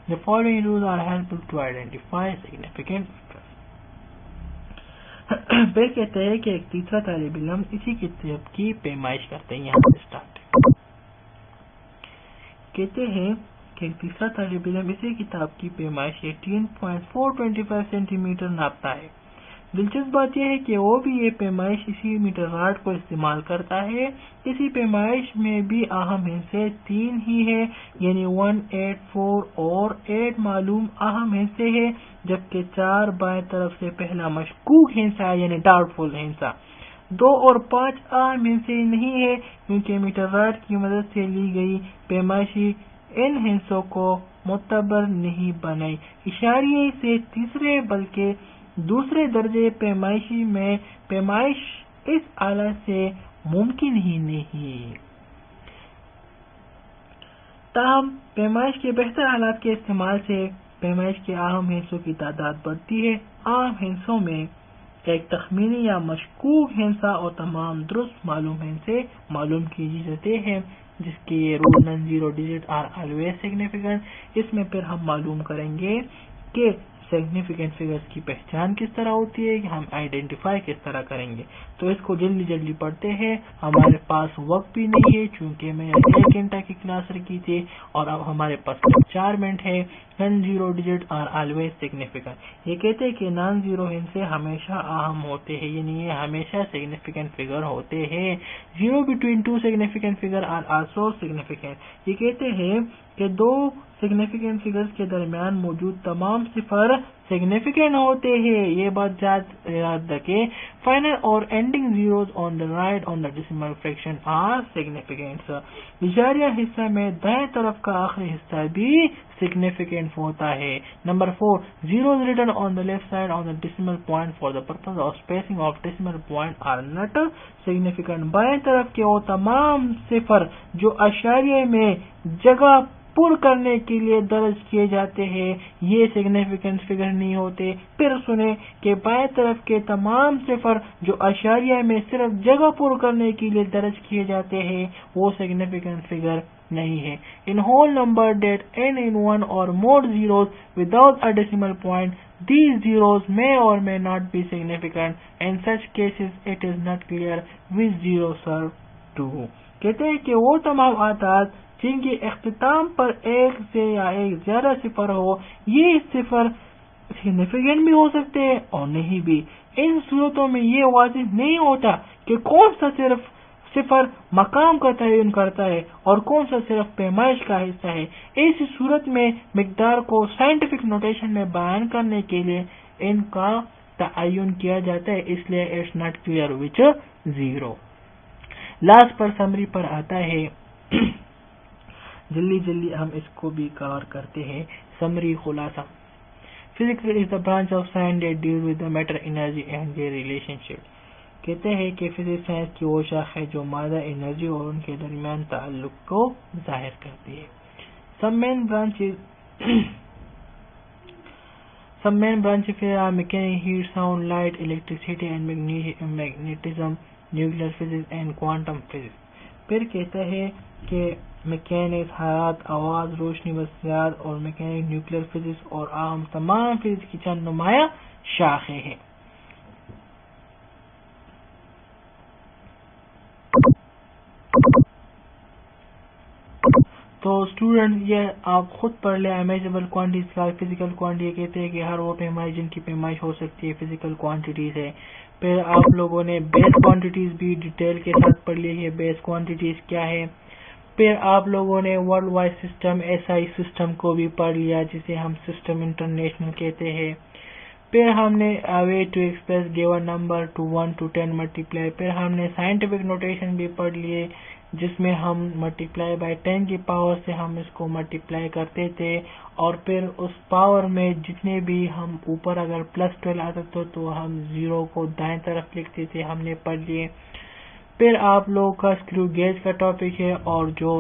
The following rules are helpful to identify significant figures. پھر کہتے ہیں کہ ایک تیسرا طالب علم اسی کتاب کی پیمائش کرتے ہیں. یہاں سے اسٹارٹ کہتے ہیں کہ ایک تیسرا طالب علم اسی کتاب کی پیمائش 18.425 سینٹی میٹر ناپتا ہے. دلچسپ بات یہ ہے کہ وہ بھی یہ پیمائش اسی میٹر راڈ کو استعمال کرتا ہے. اسی پیمائش میں بھی اہم حصے 3 ہی ہے، یعنی 1، 8، 4 اور 8 معلوم اہم حصے ہے، جبکہ 4 بائیں طرف سے پہلا مشکوک حصہ یعنی ڈاؤٹ فل حصہ. 2 اور 5 اہم حصے نہیں ہے کیونکہ میٹر راڈ کی مدد سے لی گئی پیمائشی ان حصوں کو معتبر نہیں بنائی. اشاریے سے تیسرے بلکہ دوسرے درجے پیمائشی میں پیمائش اس آلہ سے ممکن ہی نہیں. تاہم پیمائش کے بہتر آلات کے استعمال سے پیمائش کے اہم حصوں کی تعداد بڑھتی ہے. عام حصوں میں ایک تخمینی یا مشکوک حصہ اور تمام درست معلوم حصے معلوم کی جاتے ہیں، جس کے یہ rule non zero digit are always significant. اس میں پھر ہم معلوم کریں گے کہ سگنیفیکنٹ فگرز کی پہچان کس طرح ہوتی ہے، ہم آئیڈینٹیفائی کس طرح کریں گے. تو اس کو جلدی پڑھتے ہیں. ہمارے پاس وقت بھی نہیں ہے چونکہ میں نے 1 گھنٹہ کی کلاس رکھی تھی اور اب ہمارے پاس 4 منٹ ہے. Non zero digit are always significant. یہ کہتے ہیں کہ نان زیرو حصے ہمیشہ اہم ہوتے ہیں، یعنی یہ ہمیشہ سگنیفیکنٹ فگر ہوتے ہیں. 0 between 2 significant figure are also significant. یہ کہتے ہیں کہ 2 سگنیفیکنٹ فگرز کے درمیان موجود تمام صفر سگنیفیکنٹ ہوتے ہیں. یہ بات یاد رکھیں. فائنل اور ending zeros on the right on the decimal fraction are significant. اشاریہ حصہ میں دائیں طرف کا آخری حصہ بھی significant ہوتا ہے. Number 4 zeros written on the left side on the decimal point for the purpose of spacing of decimal point are not significant. بائیں طرف کے وہ تمام صفر جو اشاریہ میں جگہ پر کرنے کے لیے درج کیے جاتے ہیں یہ سگنیفیکنٹ فگر نہیں ہوتے. پھر سنیں کہ بائیں طرف کے تمام صفر جو اشاریہ میں صرف جگہ پر کرنے کے لیے درج کیے جاتے ہیں وہ سگنیفیکنٹ فگر نہیں ہے. In whole number that end in 1 or more zeros without a decimal point, these zeros may or may not be significant. In such cases, it is not clear which zeros serve to. کہتے ہیں کہ وہ تمام اعداد جن کے اختتام پر 1 سے یا 1 زیادہ صفر ہو یہ صفر سگنیفیکنٹ بھی ہو سکتے ہیں اور نہیں بھی. ان صورتوں میں یہ واضح نہیں ہوتا کہ کون سا صفر مقام کا تعین کرتا ہے اور کون سا صرف پیمائش کا حصہ ہے. اس صورت میں مقدار کو سائنٹیفک نوٹیشن میں بیان کرنے کے لیے ان کا تعین کیا جاتا ہے. اس لیے it's not clear which zero. Last پر سمری پر آتا ہے. جلدی ہم اس کو بھی کور کرتے ہیں. سمری خلاصہ. Physics is the branch of science that deals with the matter, energy and their relationship. کہتے ہیں کہ فزکس سائنس کی وہ شاخ ہے جو مادہ، انرجی اور ان کے درمیان تعلق کو ظاہر کرتی ہے. Some main branches are mechanics, heat, sound, light, electricity and magnetism, nuclear physics and quantum physics. پھر کہتا ہے کہ میکینکس حرارت، آواز، روشنی، وسیعت اور میکینکس، نیوکلیئر فزکس اور عام تمام فزکس کی چند نمایاں شاخیں ہیں. تو اسٹوڈنٹ یہ آپ خود پڑھ لیں امیزیبل کوانٹیز کا. فزیکل کوانٹٹی کہتے ہیں کہ ہر وہ پیمائش جن کی پیمائش ہو سکتی ہے فزیکل کوانٹیٹیز ہے. پھر آپ لوگوں نے بیس کوانٹیٹیز بھی ڈیٹیل کے ساتھ پڑھ لی ہے, بیس کوانٹیٹیز کیا ہے. پھر آپ لوگوں نے world wide system SI system کو بھی پڑھ لیا جسے ہم سسٹم انٹرنیشنل کہتے ہیں. پھر ہم نے way to express given number to 1 to 10 multiply. پھر ہم نے سائنٹیفک نوٹیشن بھی پڑھ لیے جس میں ہم ملٹیپلائی بائی 10 کی پاور سے ہم اس کو ملٹیپلائی کرتے تھے, اور پھر اس پاور میں جتنے بھی ہم اوپر اگر +12 آتا تھا تو ہم 0 کو دائیں طرف لکھتے تھے, ہم نے پڑھ لیے. پھر آپ لوگوں کا اسکرو گیج کا ٹاپک ہے اور جو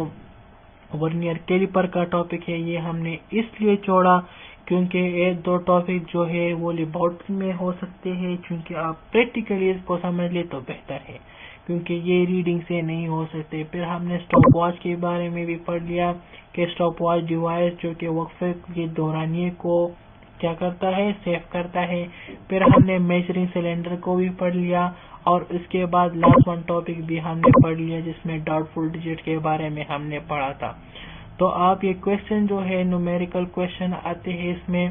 ورنیئر کیلیپر کا ٹاپک ہے یہ ہم نے اس لیے چھوڑا کیونکہ یہ دو ٹاپک جو ہے وہ لیبارٹری میں ہو سکتے ہیں, چونکہ آپ پریکٹیکلی اس کو سمجھ لیں تو بہتر ہے کیونکہ یہ ریڈنگ سے نہیں ہو سکتے. پھر ہم نے اسٹاپ واچ کے بارے میں بھی پڑھ لیا کہ اسٹاپ واچ ڈیوائس جو کہ وقفے کے دورانیے کو کیا کرتا ہے, سیو کرتا ہے. پھر ہم نے میجرنگ سلنڈر کو بھی پڑھ لیا, اور اس کے بعد لاسٹ ون ٹاپک بھی ہم نے پڑھ لیا جس میں ڈاؤٹ فل ڈیجٹ کے بارے میں ہم نے پڑھا تھا. تو آپ یہ کویشچن جو ہے نومیریکل کویشچن آتے ہیں اس میں,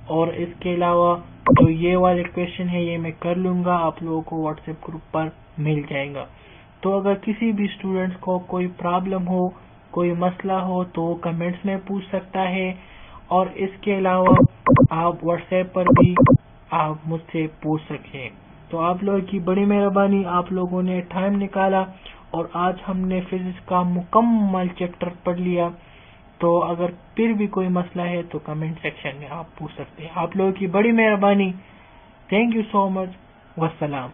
اور اس کے علاوہ جو یہ والے کویشچن ہے یہ میں کر لوں گا, آپ لوگوں کو واٹس ایپ گروپ پر مل جائے گا. تو اگر کسی بھی اسٹوڈنٹ کو کوئی پرابلم ہو, کوئی مسئلہ ہو تو کمنٹس میں پوچھ سکتا ہے, اور اس کے علاوہ آپ واٹس ایپ پر بھی آپ مجھ سے پوچھ سکیں. تو آپ لوگوں کی بڑی مہربانی, آپ لوگوں نے ٹائم نکالا اور آج ہم نے فزکس کا مکمل چیپٹر پڑھ لیا. تو اگر پھر بھی کوئی مسئلہ ہے تو کمنٹ سیکشن میں آپ پوچھ سکتے ہیں. آپ لوگوں کی بڑی مہربانی. تھینک یو سو مچ. والسلام.